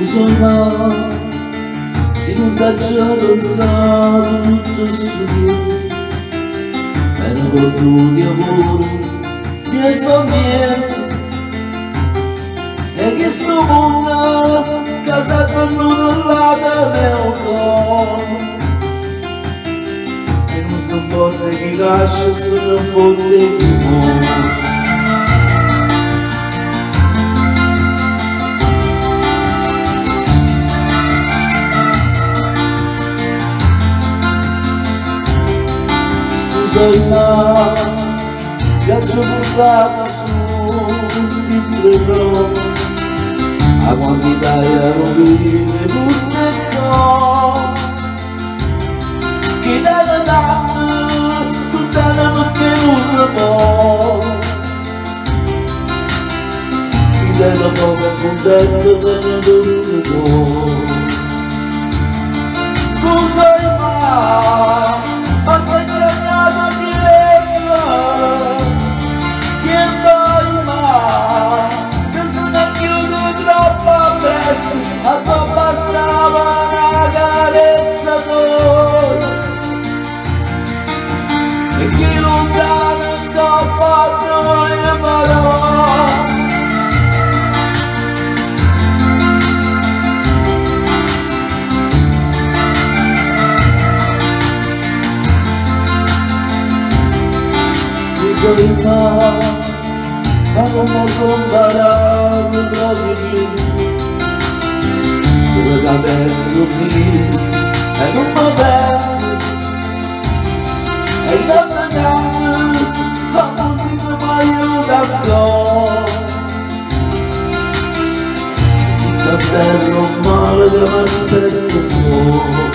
Scusa ma se non t'ha già pensato tutto questo tempo, era per tu di amore, miei sogneti, e che sto mondo che si è venuto là da mio cuore, e non si porta chi lascia se ne fotte di mondo. Scusa ma se ha già portato su sti tre broni a quantità erano vive tutte cose che danno danno tutte le notte un riposo chi deve poco è contento deve tutte cose. Scusa ma ti ingagnato dietro che dai ma che se ne chiude troppo presso a tua passava una carezza tua e chi lontano troppo a noi parole. Ma non mi sono imparato proprio più dove la penso mio e non mi perdo e da me la musica mi aiuta a cuore tutto bello male che mi aspetto fuori.